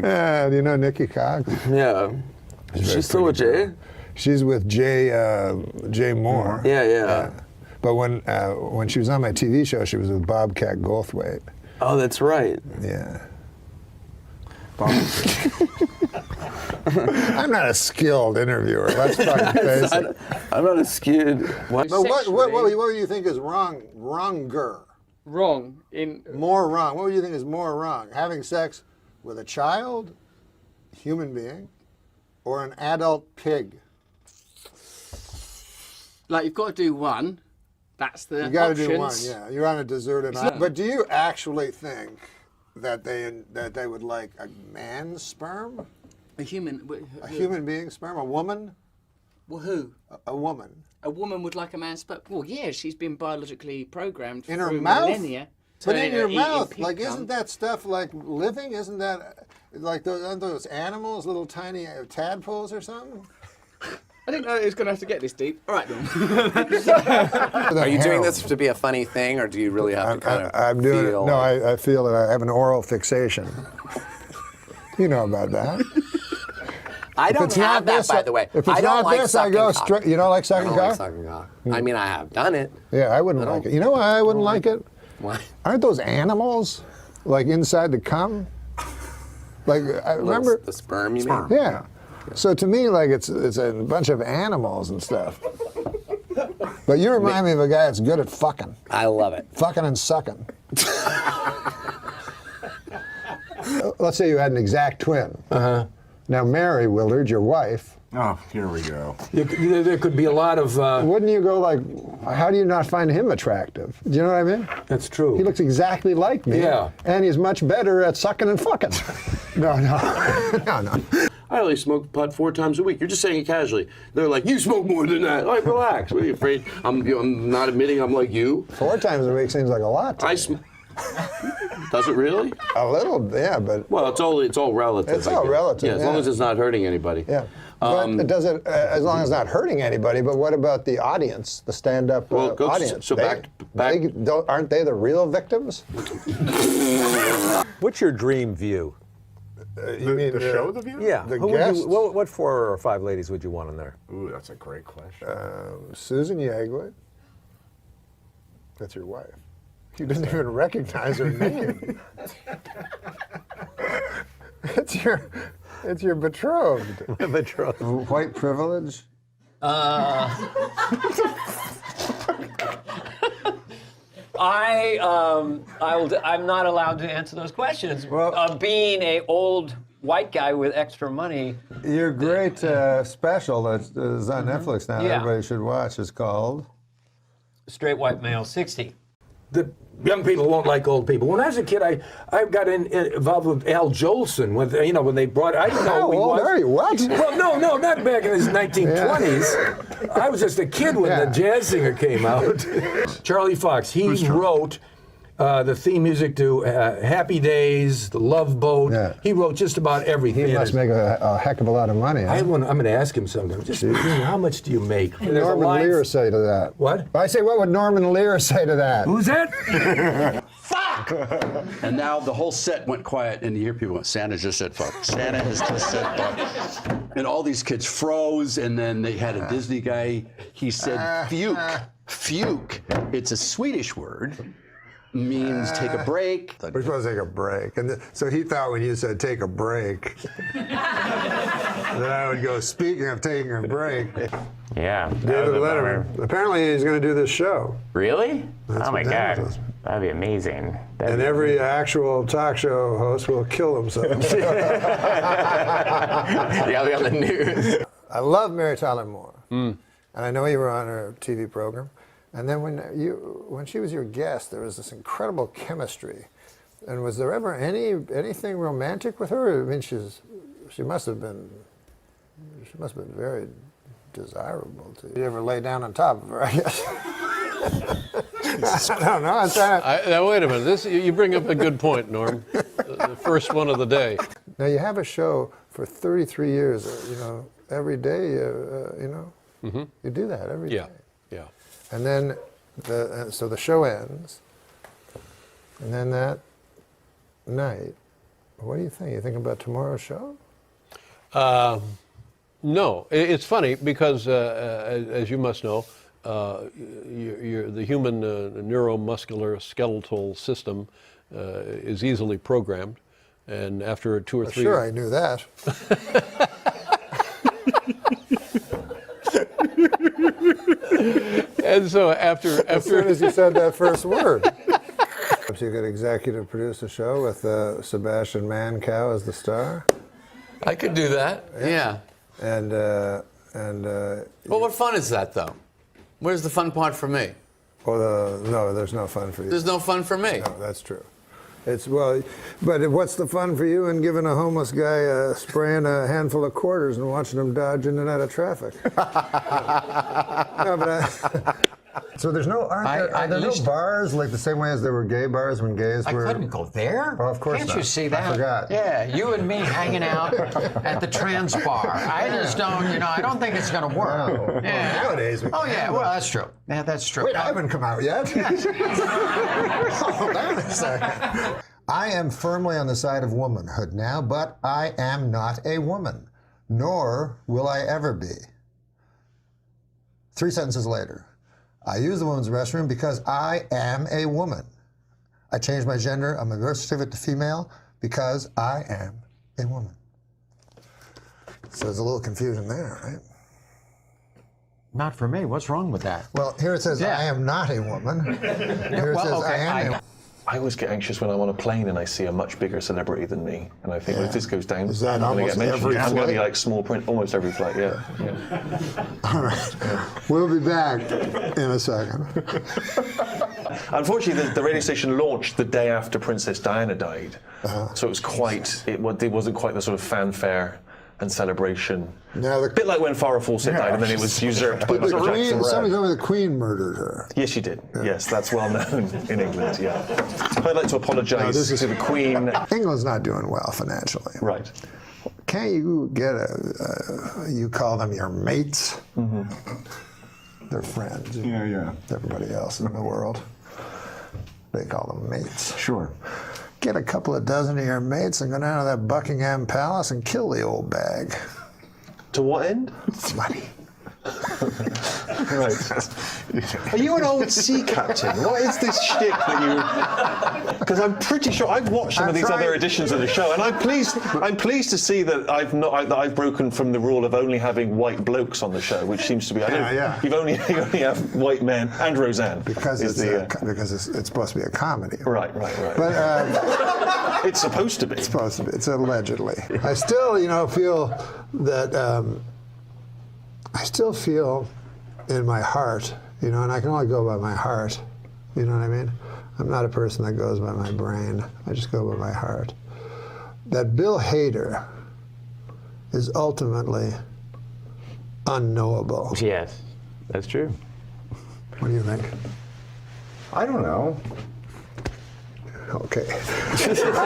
Yeah, do you know Nikki Cox? Yeah. She's still with Jay? She's with Jay Moore. Yeah. But when she was on my TV show, she was with Bobcat Goldthwait. Oh, that's right. Yeah. I'm not a skilled interviewer. Let's fucking face it. I'm not a skewed. But what do you think is wronger? Wrong More wrong. What would you think is more wrong? Having sex with a child, human being, or an adult pig? Like, you've got to do one. That's the You got to options. do one. Yeah, you're on a deserted island. But do you actually think that they would like a man's sperm? A human. A human being's sperm? A woman? Well, who? A woman. A woman would like a man's sperm. Well, yeah, she's been biologically programmed In her through mouth? millennia. But in your eating mouth, pig like, cum. isn't that stuff like living? Isn't that like aren't those animals, little tiny tadpoles or something? I didn't know it was going to have to get this deep. All right, then. Are you doing this to be a funny thing, or do you really have to kind of I'm doing feel it. No, like... I feel that I have an oral fixation. You know about that. I don't have that, by the way. If it's I don't not like this, I go sucking straight. cock. You don't like I sucking don't like cock? sucking cock. I mean, I have done it. Yeah, I wouldn't like it. You know why I wouldn't like it? Why? Aren't those animals, like inside the cum? Like I remember The sperm, you mean? Yeah. So to me, like it's a bunch of animals and stuff. But you remind me of a guy that's good at fucking. I love it. Fucking and sucking. Let's say you had an exact twin. Uh-huh. Now Mary Willard, your wife. Oh, here we go. There could be a lot of... Wouldn't you go like, how do you not find him attractive? Do you know what I mean? That's true. He looks exactly like me. Yeah. And he's much better at sucking and fucking. No. I only smoke pot 4 times a week. You're just saying it casually. They're like, you smoke more than that. Like, relax. What are you afraid? I'm not admitting I'm like you. 4 times a week seems like a lot to me. Does it really? A little, yeah, but... Well, it's all relative. It's all relative, Yeah, as long as it's not hurting anybody. Yeah. But it doesn't, as long as it's not hurting anybody, but what about the audience, the stand-up audience? So back. Aren't they the real victims? What's your dream view? You mean The show, The View? Yeah. The Who would guests? you, what 4 or 5 ladies would you want on there? Ooh, that's a great question. Susan Yegwood. That's your wife. You didn't even recognize her name. It's your betrothed. My betrothed. White privilege? I'm not allowed to answer those questions. Well- Being a old white guy with extra money. Your great special that is on Netflix now, Yeah. everybody should watch, is called? Straight white male, 60. The young people won't like old people. When I was a kid, I got involved with Al Jolson. When they brought, I didn't know How who he old was. are you? What? Well, no, not back in the 1920s. I was just a kid when the jazz singer came out. Charlie Fox. He wrote the theme music to Happy Days, The Love Boat. Yeah. He wrote just about everything. He must make a heck of a lot of money. Huh? I'm going to ask him sometime. Just how much do you make? What would Norman Lear say to that? What? I say, what would Norman Lear say to that? Who's that? Fuck! And now the whole set went quiet, and you hear people going, Santa just said fuck. Santa has just said fuck. And all these kids froze, and then they had a Disney guy. He said fuke. Fuke. It's a Swedish word. Means take a break. We're supposed to take a break. And so he thought when you said take a break, that I would go, speaking of taking a break. Yeah. David Letterman. Apparently he's going to do this show. Really? That's Oh my what God. David says. That'd be amazing. And every actual talk show host will kill himself. Yeah, I'll be on the news. I love Mary Tyler Moore. And I know you were on her TV program. And then when she was your guest, there was this incredible chemistry. And was there ever anything romantic with her? I mean, she must have been very desirable to you. You ever lay down on top of her, I guess. I don't know. Now wait a minute. You bring up a good point, Norm. The first one of the day. Now you have a show for 33 years. Every day. You do that every day. Yeah. And then, so the show ends, and then that night, What do you think? You think about tomorrow's show? No, it's funny because, as you must know, the human neuromuscular skeletal system is easily programmed, and after 2 or 3 Sure, I knew that. And so after As soon as you said that first word. You could executive produce a show with Sebastian Mancow as the star. I could do that. Yeah. And Well, what fun is that, though? Where's the fun part for me? no, there's no fun for you. There's no fun for me. No, that's true. But what's the fun for you in giving a homeless guy spraying a handful of quarters and watching him dodge in and out of traffic? No, but so there's no are there no bars like the same way as there were gay bars when gays were? I couldn't go there. Oh, of course Can't not. you see that? I forgot. Yeah, you and me hanging out at the trans bar. I just don't, I don't think it's going to work. No. Yeah. Well, nowadays we Oh, can. yeah, well, that's true. Yeah, that's true. Wait, I haven't come out yet. Hold on a second. I am firmly on the side of womanhood now, but I am not a woman, nor will I ever be. 3 sentences later. I use the women's restroom because I am a woman. I changed my gender on my birth certificate to female because I am a woman. So there's a little confusion there, right? Not for me. What's wrong with that? Well, here it says Yeah. I am not a woman. Here it says I am a I always get anxious when I'm on a plane and I see a much bigger celebrity than me, and I think, well, if this goes down, Is that I'm going to almost get mentioned. every I'm going to be flight? like small print almost every flight. Yeah. All right. We'll be back in a second. Unfortunately, the radio station launched the day after Princess Diana died, so it was it wasn't quite the sort of fanfare and celebration. Now A bit like when Farrah Fawcett died, and then it was usurped by Michael Jackson. Somebody told me the Queen murdered her. Yes, she did. Yes, that's well known in England. Yeah. I'd like to apologise to the Queen. England's not doing well financially. Right. Can't you get you call them your mates? Mm-hmm. They're friends. Yeah. Everybody else in the world, they call them mates. Sure. Get a couple of dozen of your mates and go down to that Buckingham Palace and kill the old bag. To what end? Money. Right. Are you an old sea captain? What is this shtick that you? Because I'm pretty sure I've watched some of these other editions of the show, and I'm pleased to see that I've broken from the rule of only having white blokes on the show, which seems to be you only have white men and Roseanne Because it's supposed to be a comedy. Right. But It's supposed to be. It's supposed to be. It's allegedly. I still, feel that. I still feel in my heart, and I can only go by my heart. You know what I mean? I'm not a person that goes by my brain. I just go by my heart. That Bill Hader is ultimately unknowable. Yes, that's true. What do you think? I don't know. Okay.